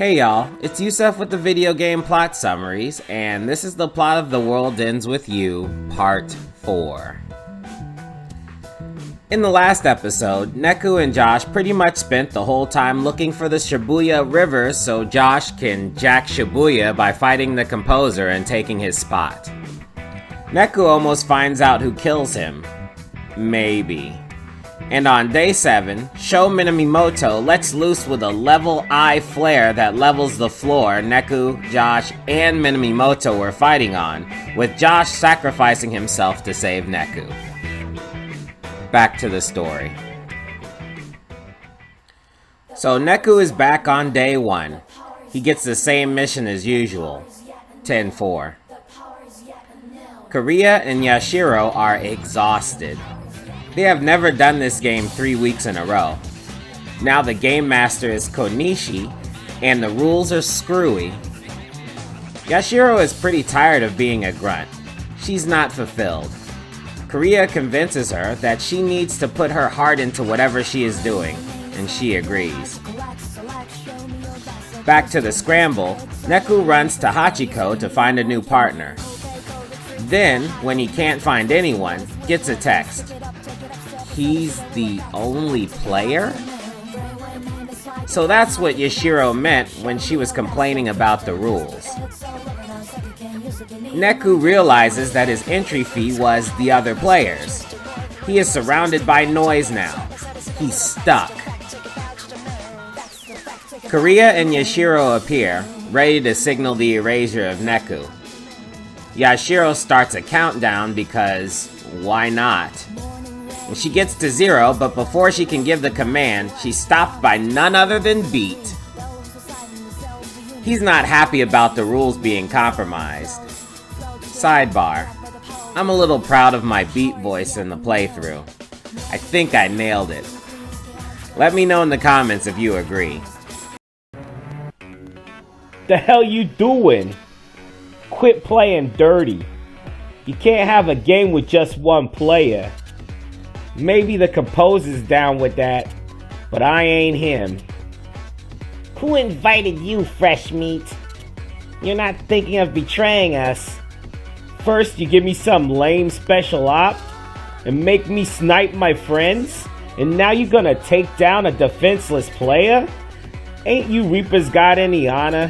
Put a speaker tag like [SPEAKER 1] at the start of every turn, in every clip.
[SPEAKER 1] Hey y'all, it's Yusuf with the video game plot summaries, and this is the plot of The World Ends With You, Part 4. In the last episode, Neku and Josh pretty much spent the whole time looking for the Shibuya River so Josh can jack Shibuya by fighting the composer and taking his spot. Neku almost finds out who kills him. Maybe. And on day 7, Sho Minamimoto lets loose with a level I flare that levels the floor Neku, Josh, and Minamimoto were fighting on, with Josh sacrificing himself to save Neku. Back to the story. So Neku is back on day 1. He gets the same mission as usual, 10-4. Kariya and Yashiro are exhausted. They have never done this game 3 weeks in a row. Now the game master is Konishi, and the rules are screwy. Yashiro is pretty tired of being a grunt. She's not fulfilled. Kariya convinces her that she needs to put her heart into whatever she is doing, and she agrees. Back to the scramble, Neku runs to Hachiko to find a new partner. Then, when he can't find anyone, gets a text. He's the only player? So that's what Yashiro meant when she was complaining about the rules. Neku realizes that his entry fee was the other players. He is surrounded by noise now. He's stuck. Kariya and Yashiro appear, ready to signal the erasure of Neku. Yashiro starts a countdown because, why not? She gets to 0, but before she can give the command, she's stopped by none other than Beat. He's not happy about the rules being compromised. Sidebar. I'm a little proud of my Beat voice in the playthrough. I think I nailed it. Let me know in the comments if you agree.
[SPEAKER 2] The hell you doing? Quit playing dirty. You can't have a game with just one player. Maybe the composer's down with that, but I ain't him. Who invited you, fresh meat? You're not thinking of betraying us. First you give me some lame special op and make me snipe my friends, and now you're gonna take down a defenseless player? Ain't you Reapers got any honor?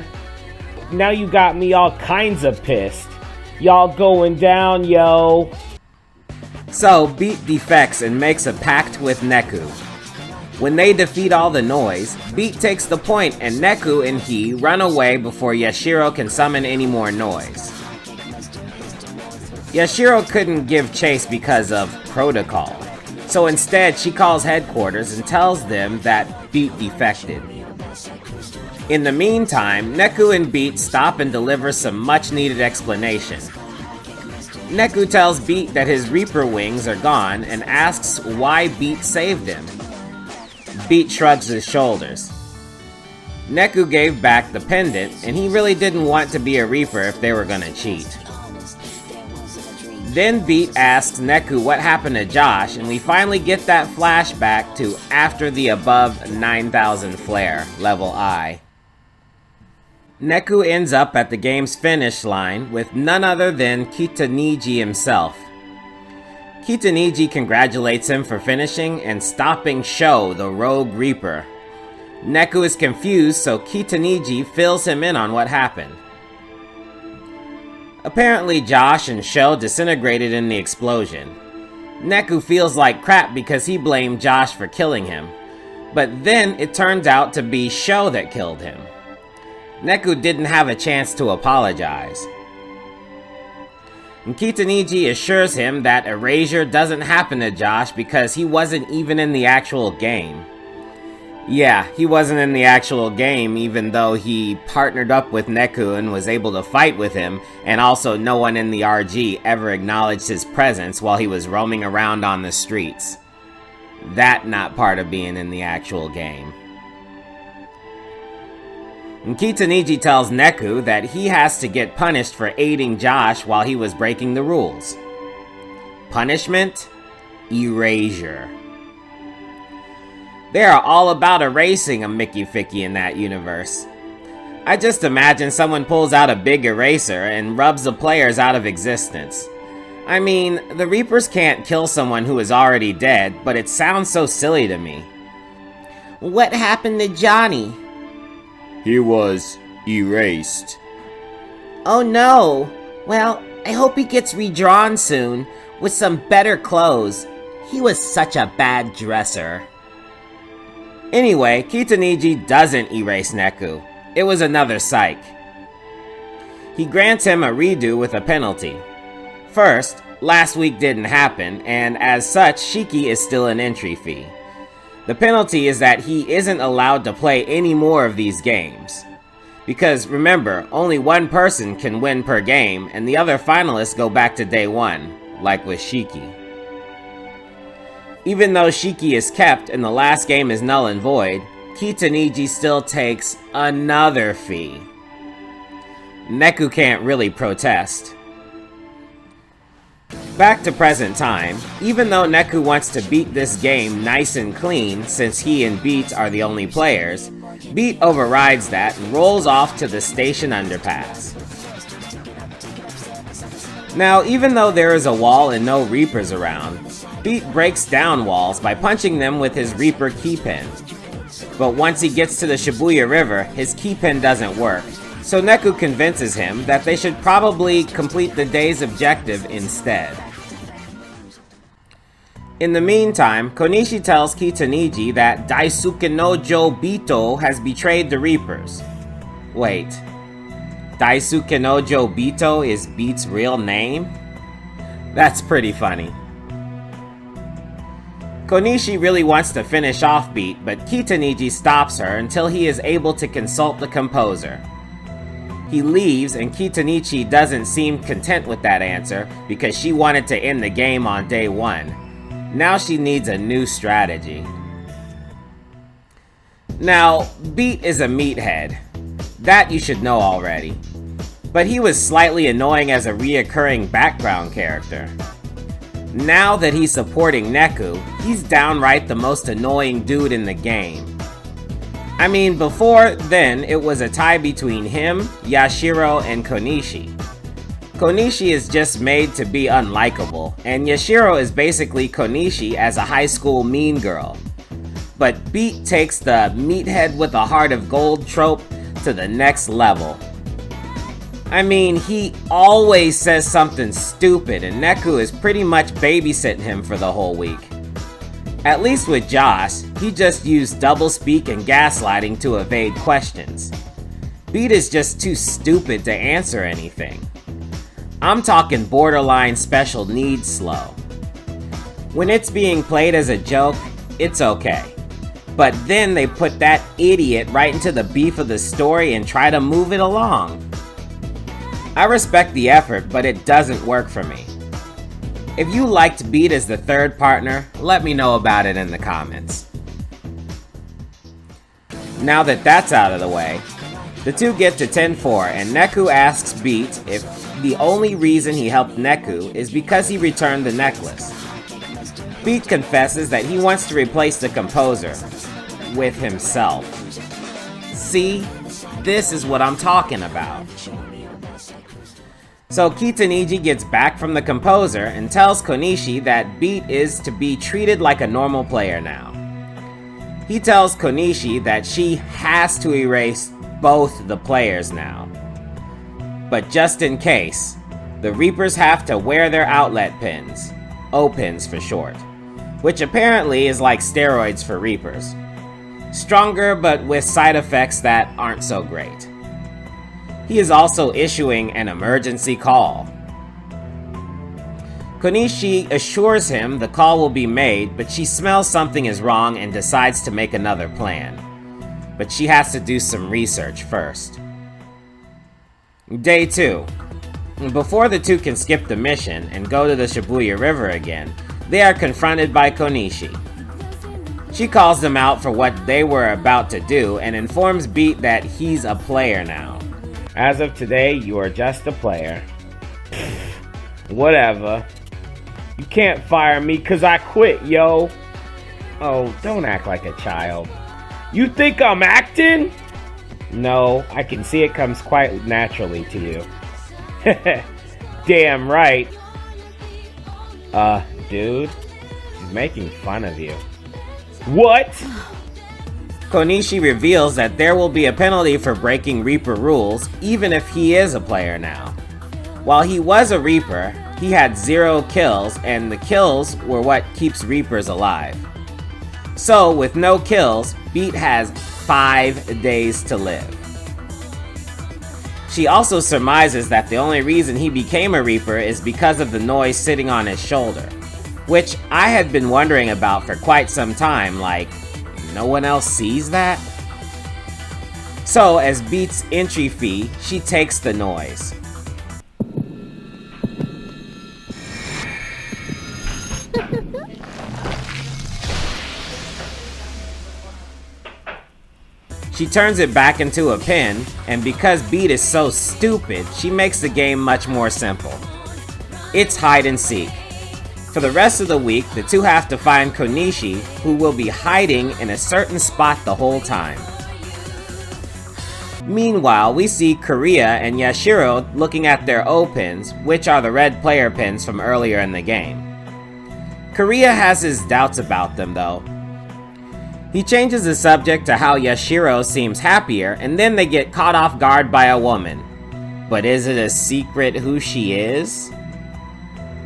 [SPEAKER 2] Now you got me all kinds of pissed. Y'all going down, yo.
[SPEAKER 1] So, Beat defects and makes a pact with Neku. When they defeat all the noise, Beat takes the point and Neku and he run away before Yashiro can summon any more noise. Yashiro couldn't give chase because of protocol, so instead she calls headquarters and tells them that Beat defected. In the meantime, Neku and Beat stop and deliver some much needed explanation. Neku tells Beat that his Reaper wings are gone and asks why Beat saved him. Beat shrugs his shoulders. Neku gave back the pendant, and he really didn't want to be a Reaper if they were gonna cheat. Then Beat asks Neku what happened to Josh, and we finally get that flashback to after the above 9,000 flare, level I. Neku ends up at the game's finish line with none other than Kitaniji himself. Kitaniji congratulates him for finishing and stopping Sho, the rogue Reaper. Neku is confused, so Kitaniji fills him in on what happened. Apparently Josh and Sho disintegrated in the explosion. Neku feels like crap because he blamed Josh for killing him, but then it turns out to be Sho that killed him. Neku didn't have a chance to apologize. And Kitaniji assures him that erasure doesn't happen to Josh because he wasn't even in the actual game. Yeah, he wasn't in the actual game even though he partnered up with Neku and was able to fight with him, and also no one in the RG ever acknowledged his presence while he was roaming around on the streets. That not part of being in the actual game. And Kitaniji tells Neku that he has to get punished for aiding Josh while he was breaking the rules. Punishment? Erasure. They are all about erasing a Mickey Ficky in that universe. I just imagine someone pulls out a big eraser and rubs the players out of existence. I mean, the Reapers can't kill someone who is already dead, but it sounds so silly to me.
[SPEAKER 3] What happened to Johnny?
[SPEAKER 1] He was erased.
[SPEAKER 3] Oh no! Well, I hope he gets redrawn soon, with some better clothes. He was such a bad dresser.
[SPEAKER 1] Anyway, Kitaniji doesn't erase Neku. It was another psych. He grants him a redo with a penalty. First, last week didn't happen, and as such, Shiki is still an entry fee. The penalty is that he isn't allowed to play any more of these games. Because remember, only one person can win per game, and the other finalists go back to day one, like with Shiki. Even though Shiki is kept and the last game is null and void, Kitaniji still takes another fee. Neku can't really protest. Back to present time, even though Neku wants to beat this game nice and clean since he and Beat are the only players, Beat overrides that and rolls off to the station underpass. Now, even though there is a wall and no Reapers around, Beat breaks down walls by punching them with his Reaper keypin. But once he gets to the Shibuya River, his keypin doesn't work, so Neku convinces him that they should probably complete the day's objective instead. In the meantime, Konishi tells Kitaniji that Daisuke no Jo Bito has betrayed the Reapers. Wait, Daisuke no Jo Bito is Beat's real name? That's pretty funny. Konishi really wants to finish off Beat, but Kitaniji stops her until he is able to consult the composer. He leaves and Kitanichi doesn't seem content with that answer because she wanted to end the game on day one. Now she needs a new strategy. Now, Beat is a meathead. That you should know already. But he was slightly annoying as a reoccurring background character. Now that he's supporting Neku, he's downright the most annoying dude in the game. I mean, before then, it was a tie between him, Yashiro, and Konishi. Konishi is just made to be unlikable, and Yashiro is basically Konishi as a high school mean girl. But Beat takes the meathead with a heart of gold trope to the next level. I mean, he always says something stupid, and Neku is pretty much babysitting him for the whole week. At least with Josh, he just used doublespeak and gaslighting to evade questions. Beat is just too stupid to answer anything. I'm talking borderline special needs slow. When it's being played as a joke, it's okay. But then they put that idiot right into the beef of the story and try to move it along. I respect the effort, but it doesn't work for me. If you liked Beat as the third partner, let me know about it in the comments. Now that that's out of the way, the two get to 10-4 and Neku asks Beat if the only reason he helped Neku is because he returned the necklace. Beat confesses that he wants to replace the composer with himself. See, this is what I'm talking about. So Kitaniji gets back from the composer and tells Konishi that Beat is to be treated like a normal player now. He tells Konishi that she has to erase both the players now. But just in case, the Reapers have to wear their outlet pins, O-pins for short, which apparently is like steroids for Reapers. Stronger but with side effects that aren't so great. He is also issuing an emergency call. Konishi assures him the call will be made, but she smells something is wrong and decides to make another plan. But she has to do some research first. Day 2. Before the two can skip the mission and go to the Shibuya River again, they are confronted by Konishi. She calls them out for what they were about to do and informs Beat that he's a player now.
[SPEAKER 2] As of today, you are just a player. Whatever. You can't fire me cause I quit, yo. Oh, don't act like a child. You think I'm acting? No, I can see it comes quite naturally to you. Damn right. Dude, he's making fun of you. What?
[SPEAKER 1] Konishi reveals that there will be a penalty for breaking Reaper rules, even if he is a player now. While he was a Reaper, he had 0 kills, and the kills were what keeps Reapers alive. So, with no kills, Beat has 5 days to live. She also surmises that the only reason he became a Reaper is because of the noise sitting on his shoulder, which I had been wondering about for quite some time, like, no one else sees that? So, as Beat's entry fee, she takes the noise. She turns it back into a pin, and because Beat is so stupid, she makes the game much more simple. It's hide and seek. For the rest of the week, the two have to find Konishi, who will be hiding in a certain spot the whole time. Meanwhile, we see Korea and Yashiro looking at their O pins, which are the red player pins from earlier in the game. Korea has his doubts about them though. He changes the subject to how Yashiro seems happier, and then they get caught off guard by a woman. But is it a secret who she is?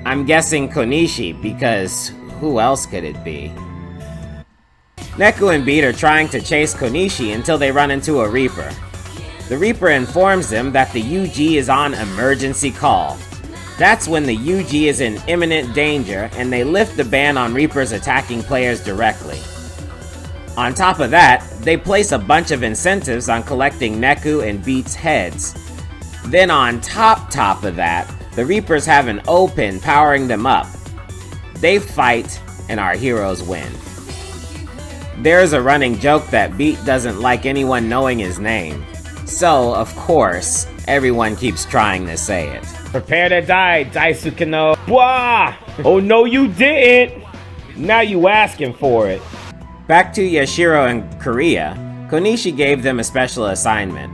[SPEAKER 1] I'm guessing Konishi, because who else could it be? Neku and Beat are trying to chase Konishi until they run into a Reaper. The Reaper informs them that the UG is on emergency call. That's when the UG is in imminent danger, and they lift the ban on Reapers attacking players directly. On top of that, they place a bunch of incentives on collecting Neku and Beat's heads. Then on top of that, the Reapers have an O-pin powering them up. They fight, and our heroes win. There's a running joke that Beat doesn't like anyone knowing his name. So, of course, everyone keeps trying to say it.
[SPEAKER 2] Prepare to die, Daisuke no. Bwah! Oh no you didn't! Now you asking for it.
[SPEAKER 1] Back to Yashiro and Korea, Konishi gave them a special assignment.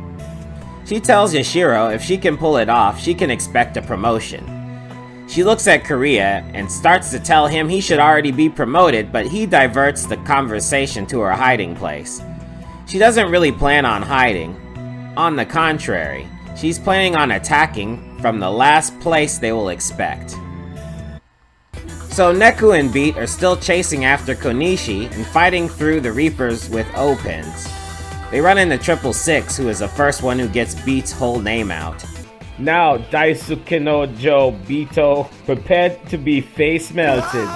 [SPEAKER 1] She tells Yashiro if she can pull it off, she can expect a promotion. She looks at Korea and starts to tell him he should already be promoted, but he diverts the conversation to her hiding place. She doesn't really plan on hiding. On the contrary, she's planning on attacking from the last place they will expect. So Neku and Beat are still chasing after Konishi and fighting through the Reapers with O-pins. They run into 666, who is the first one who gets Beat's whole name out.
[SPEAKER 2] Now, Daisuke no Jo Bito, prepared to be face melted.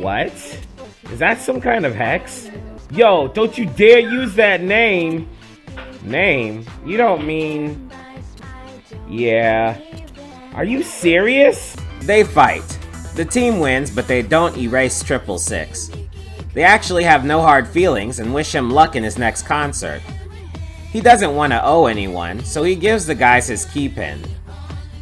[SPEAKER 2] What? Is that some kind of hex? Yo, don't you dare use that name. Name? You don't mean... Yeah. Are you serious?
[SPEAKER 1] They fight. The team wins, but they don't erase 666. They actually have no hard feelings and wish him luck in his next concert. He doesn't want to owe anyone, so he gives the guys his key pin.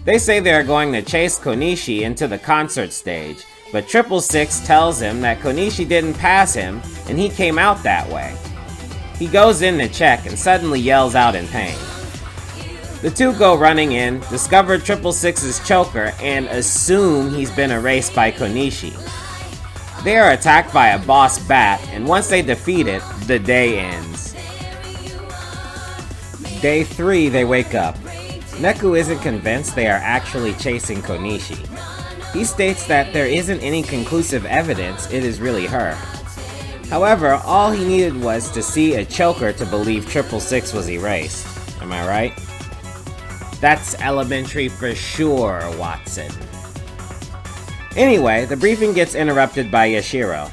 [SPEAKER 1] They say they are going to chase Konishi into the concert stage, but 666 tells him that Konishi didn't pass him and he came out that way. He goes in to check and suddenly yells out in pain. The two go running in, discover 666's choker, and assume he's been erased by Konishi. They are attacked by a boss bat, and once they defeat it, the day ends. Day 3, they wake up. Neku isn't convinced they are actually chasing Konishi. He states that there isn't any conclusive evidence it is really her. However, all he needed was to see a choker to believe 666 was erased. Am I right? That's elementary for sure, Watson. Anyway, the briefing gets interrupted by Yashiro.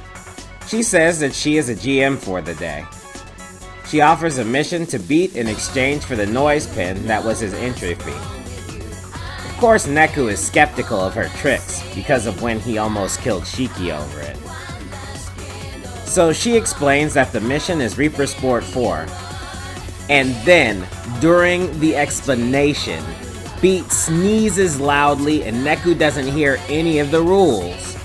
[SPEAKER 1] She says that she is a GM for the day. She offers a mission to Beat in exchange for the noise pin that was his entry fee. Of course, Neku is skeptical of her tricks because of when he almost killed Shiki over it. So she explains that the mission is Reaper Sport 4. And then, during the explanation, Beat sneezes loudly and Neku doesn't hear any of the rules.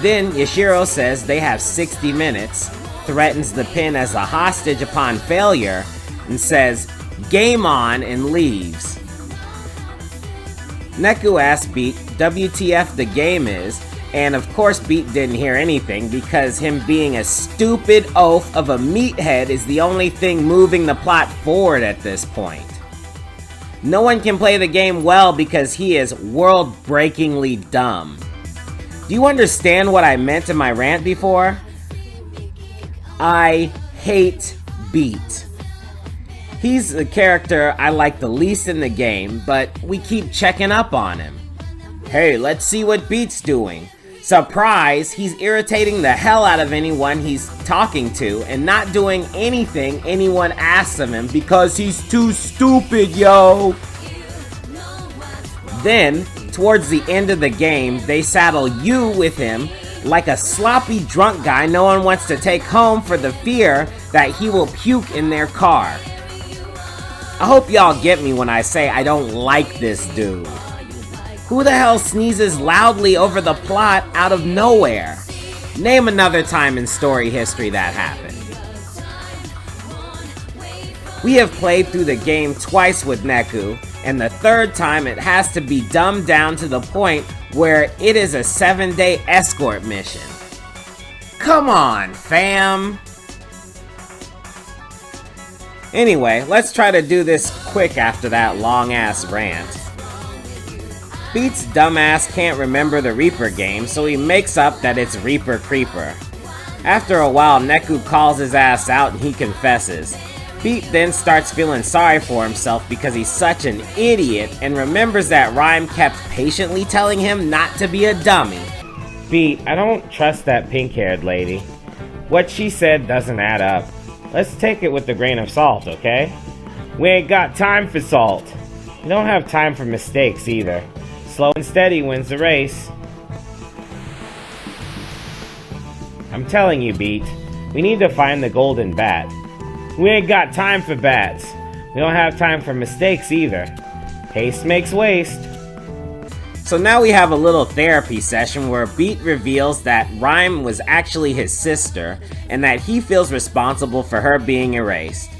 [SPEAKER 1] Then Yashiro says they have 60 minutes, threatens the pin as a hostage upon failure and says, "Game on," and leaves. Neku asks Beat WTF the game is, and of course Beat didn't hear anything because him being a stupid oaf of a meathead is the only thing moving the plot forward at this point. No one can play the game well because he is world-breakingly dumb. Do you understand what I meant in my rant before? I hate Beat. He's the character I like the least in the game, but we keep checking up on him. Hey, let's see what Beat's doing. Surprise, he's irritating the hell out of anyone he's talking to and not doing anything anyone asks of him because he's too stupid, yo. Then, towards the end of the game, they saddle you with him like a sloppy drunk guy no one wants to take home for the fear that he will puke in their car. I hope y'all get me when I say I don't like this dude. Who the hell sneezes loudly over the plot out of nowhere? Name another time in story history that happened. We have played through the game twice with Neku, and the third time it has to be dumbed down to the point where it is a 7-day escort mission. Come on, fam! Anyway, let's try to do this quick after that long-ass rant. Beat's dumbass can't remember the Reaper game, so he makes up that it's Reaper Creeper. After a while, Neku calls his ass out and he confesses. Beat then starts feeling sorry for himself because he's such an idiot and remembers that Rhyme kept patiently telling him not to be a dummy.
[SPEAKER 2] Beat, I don't trust that pink-haired lady. What she said doesn't add up. Let's take it with a grain of salt, okay? We ain't got time for salt. We don't have time for mistakes either. Slow and steady wins the race. I'm telling you, Beat, we need to find the golden bat. We ain't got time for bats. We don't have time for mistakes either. Haste makes waste.
[SPEAKER 1] So now we have a little therapy session where Beat reveals that Rhyme was actually his sister and that he feels responsible for her being erased.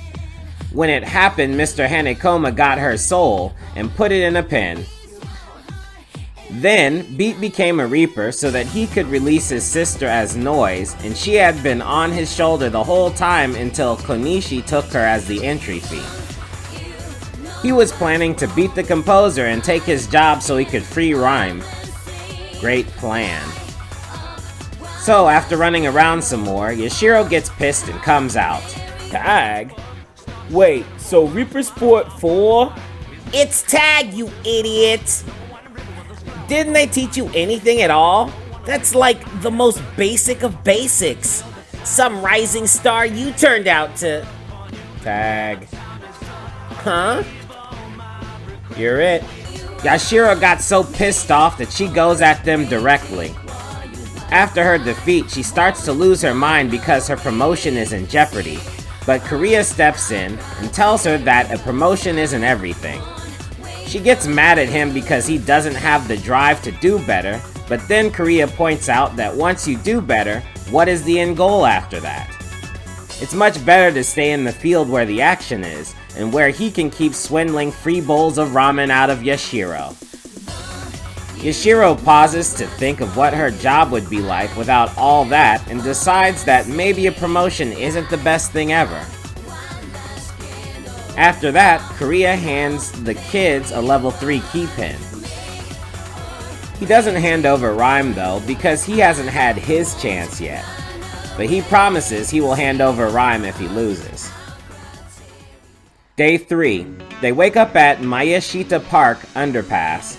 [SPEAKER 1] When it happened, Mr. Hanekoma got her soul and put it in a pen. Then, Beat became a Reaper so that he could release his sister as Noise, and she had been on his shoulder the whole time until Konishi took her as the entry fee. He was planning to beat the composer and take his job so he could free Rhyme. Great plan. So, after running around some more, Yashiro gets pissed and comes out.
[SPEAKER 2] Tag? Wait, so Reaper Sport 4?
[SPEAKER 3] It's tag, you idiot! Didn't they teach you anything at all? That's like the most basic of basics. Some rising star you turned out to...
[SPEAKER 2] Tag.
[SPEAKER 3] Huh?
[SPEAKER 1] You're it. Yashiro got so pissed off that she goes at them directly. After her defeat, she starts to lose her mind because her promotion is in jeopardy. But Korea steps in and tells her that a promotion isn't everything. She gets mad at him because he doesn't have the drive to do better, but then Korea points out that once you do better, what is the end goal after that? It's much better to stay in the field where the action is, and where he can keep swindling free bowls of ramen out of Yashiro. Yashiro pauses to think of what her job would be like without all that and decides that maybe a promotion isn't the best thing ever. After that, Korea hands the kids a level 3 key pin. He doesn't hand over Rhyme though, because he hasn't had his chance yet. But he promises he will hand over Rhyme if he loses. Day 3. They wake up at Mayashita Park underpass.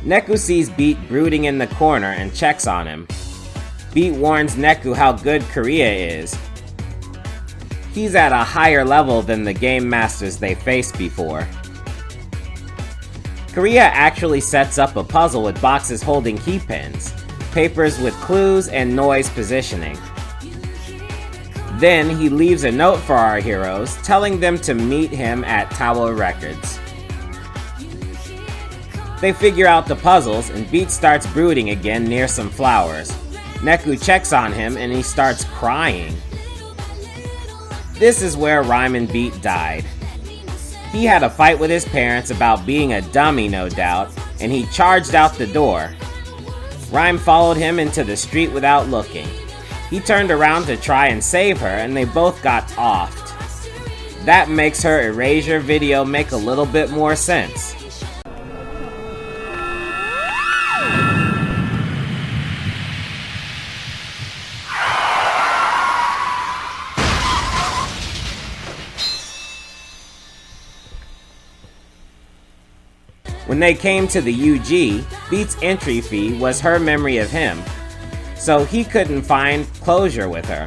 [SPEAKER 1] Neku sees Beat brooding in the corner and checks on him. Beat warns Neku how good Korea is. He's at a higher level than the game masters they faced before. Korea actually sets up a puzzle with boxes holding key pins, papers with clues, and Noise positioning. Then he leaves a note for our heroes, telling them to meet him at Tower Records. They figure out the puzzles, and Beat starts brooding again near some flowers. Neku checks on him and he starts crying. This is where Rhyme and Beat died. He had a fight with his parents about being a dummy, no doubt, and he charged out the door. Rhyme followed him into the street without looking. He turned around to try and save her, and they both got offed. That makes her erasure video make a little bit more sense. When they came to the UG, Beat's entry fee was her memory of him, so he couldn't find closure with her.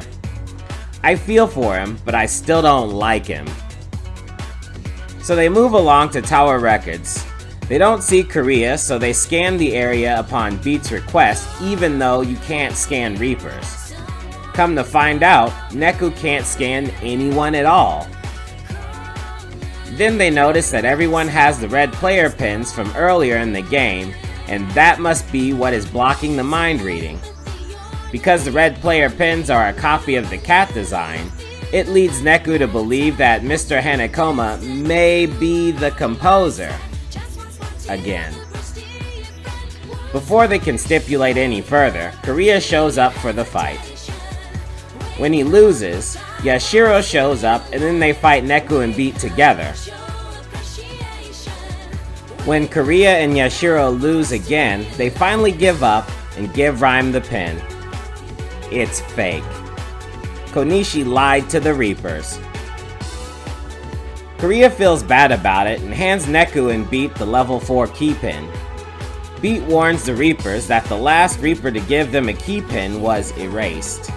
[SPEAKER 1] I feel for him, but I still don't like him. So they move along to Tower Records. They don't see Korea, so they scan the area upon Beat's request, even though you can't scan Reapers. Come to find out, Neku can't scan anyone at all. Then they notice that everyone has the red player pins from earlier in the game, and that must be what is blocking the mind reading. Because the red player pins are a copy of the cat design, it leads Neku to believe that Mr. Hanekoma may be the composer. Again. Before they can stipulate any further, Korea shows up for the fight. When he loses, Yashiro shows up and then they fight Neku and Beat together. When Korea and Yashiro lose again, they finally give up and give Rhyme the pin. It's fake. Konishi lied to the Reapers. Korea feels bad about it and hands Neku and Beat the level 4 key pin. Beat warns the Reapers that the last Reaper to give them a key pin was erased.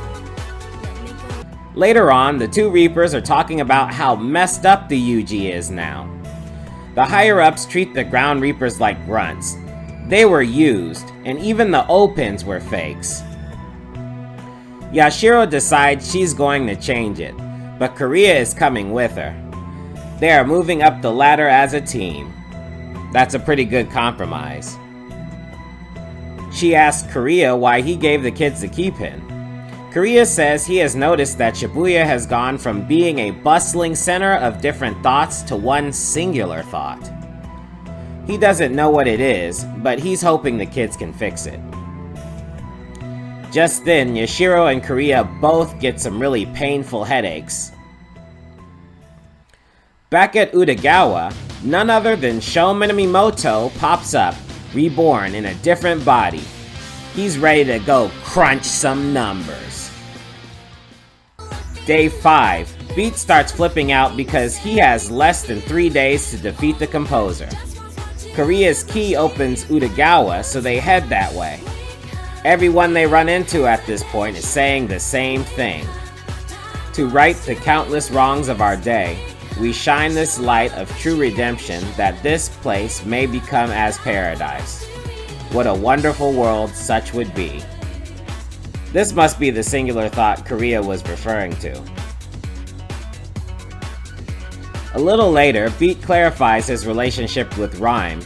[SPEAKER 1] Later on, the two Reapers are talking about how messed up the UG is now. The higher-ups treat the ground Reapers like grunts. They were used, and even the O-pins were fakes. Yashiro decides she's going to change it, but Korea is coming with her. They are moving up the ladder as a team. That's a pretty good compromise. She asks Korea why he gave the kids the key pin. Korea says he has noticed that Shibuya has gone from being a bustling center of different thoughts to one singular thought. He doesn't know what it is, but he's hoping the kids can fix it. Just then, Yashiro and Korea both get some really painful headaches. Back at Utagawa, none other than Sho Minamimoto pops up, reborn in a different body. He's ready to go crunch some numbers. Day 5, Beat starts flipping out because he has less than 3 days to defeat the composer. Korea's key opens Utagawa, so they head that way. Everyone they run into at this point is saying the same thing. To right the countless wrongs of our day, we shine this light of true redemption that this place may become as paradise. What a wonderful world such would be. This must be the singular thought Korea was referring to. A little later, Beat clarifies his relationship with Rhyme.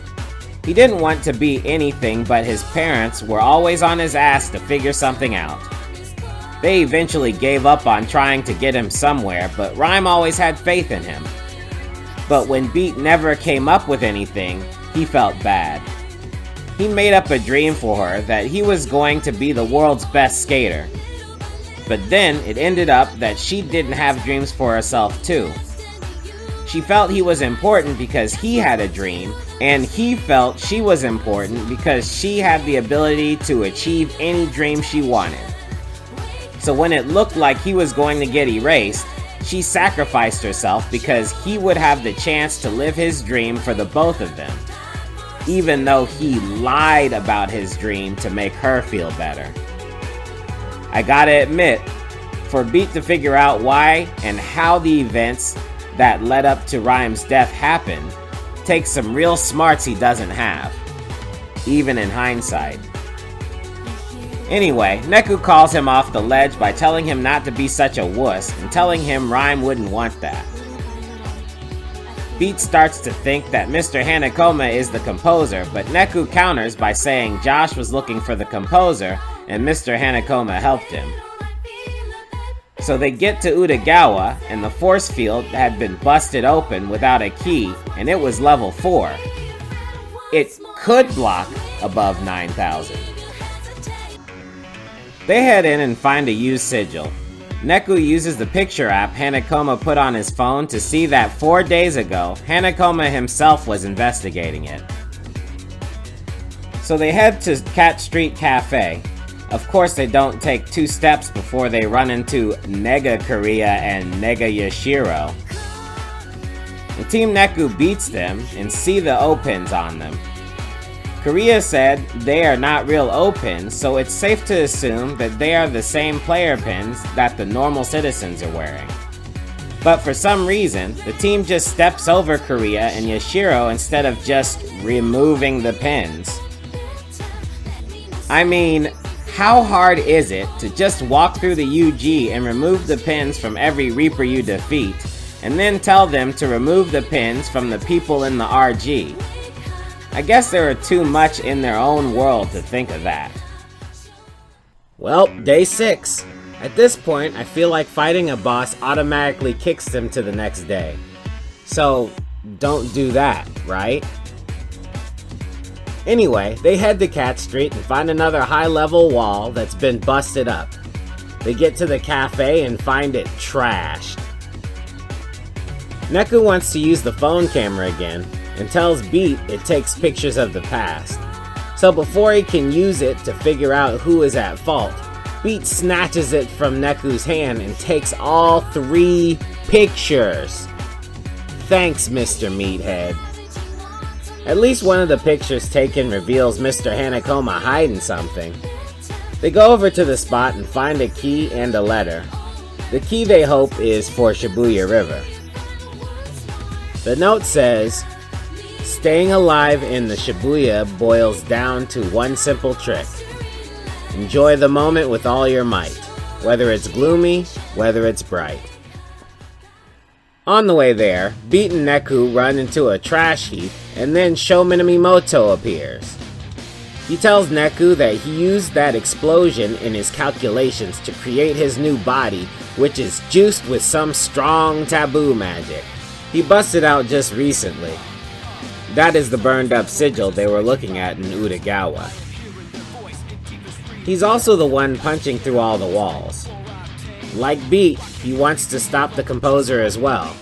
[SPEAKER 1] He didn't want to be anything, but his parents were always on his ass to figure something out. They eventually gave up on trying to get him somewhere, but Rhyme always had faith in him. But when Beat never came up with anything, he felt bad. He made up a dream for her that he was going to be the world's best skater. But then it ended up that she didn't have dreams for herself too. She felt he was important because he had a dream, and he felt she was important because she had the ability to achieve any dream she wanted. So when it looked like he was going to get erased, she sacrificed herself because he would have the chance to live his dream for the both of them, even though he lied about his dream to make her feel better. I gotta admit, for Beat to figure out why and how the events that led up to Rhyme's death happened takes some real smarts he doesn't have, even in hindsight. Anyway, Neku calls him off the ledge by telling him not to be such a wuss and telling him Rhyme wouldn't want that. Beat starts to think that Mr. Hanekoma is the composer, but Neku counters by saying Josh was looking for the composer and Mr. Hanekoma helped him. So they get to Utagawa, and the force field had been busted open without a key, and it was level 4. It could block above 9,000. They head in and find a used sigil. Neku uses the picture app Hanekoma put on his phone to see that 4 days ago, Hanekoma himself was investigating it. So they head to Cat Street Cafe. Of course, they don't take 2 steps before they run into Nega Korea and Nega Yashiro. The Team Neku beats them and see the O-pins on them. Korea said they are not real O-pins, so it's safe to assume that they are the same player pins that the normal citizens are wearing. But for some reason, the team just steps over Korea and Yashiro instead of just removing the pins. I mean, how hard is it to just walk through the UG and remove the pins from every Reaper you defeat, and then tell them to remove the pins from the people in the RG? I guess they were too much in their own world to think of that. Well, day 6. At this point, I feel like fighting a boss automatically kicks them to the next day. So, don't do that, right? Anyway, they head to Cat Street and find another high-level wall that's been busted up. They get to the cafe and find it trashed. Neku wants to use the phone camera again, and tells Beat it takes pictures of the past. So before he can use it to figure out who is at fault, Beat snatches it from Neku's hand and takes all 3 pictures. Thanks, Mr. Meathead. At least one of the pictures taken reveals Mr. Hanekoma hiding something. They go over to the spot and find a key and a letter. The key, they hope, is for Shibuya River. The note says, "Staying alive in the Shibuya boils down to one simple trick. Enjoy the moment with all your might, whether it's gloomy, whether it's bright." On the way there, Beat and Neku run into a trash heap, and then Sho Minamimoto appears. He tells Neku that he used that explosion in his calculations to create his new body, which is juiced with some strong taboo magic. He busted out just recently. That is the burned up sigil they were looking at in Utagawa. He's also the one punching through all the walls. Like Beat, he wants to stop the composer as well.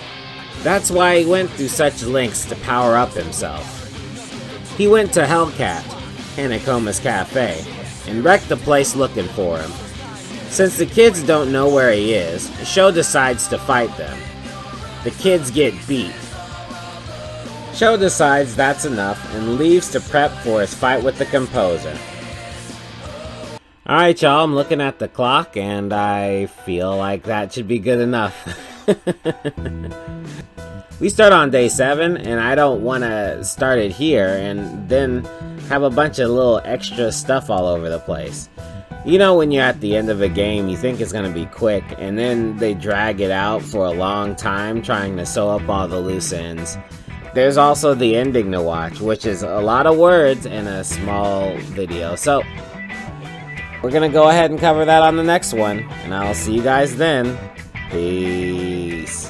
[SPEAKER 1] That's why he went through such lengths to power up himself. He went to Hellcat, Hanekoma's cafe, and wrecked the place looking for him. Since the kids don't know where he is, Sho decides to fight them. The kids get beat. Sho decides that's enough and leaves to prep for his fight with the composer. Alright y'all, I'm looking at the clock and I feel like that should be good enough. We start on day 7 and I don't want to start it here and then have a bunch of little extra stuff all over the place. You know when you're at the end of a game, you think it's going to be quick and then they drag it out for a long time trying to sew up all the loose ends. There's also the ending to watch, which is a lot of words in a small video. So, we're going to go ahead and cover that on the next one. And I'll see you guys then. Peace.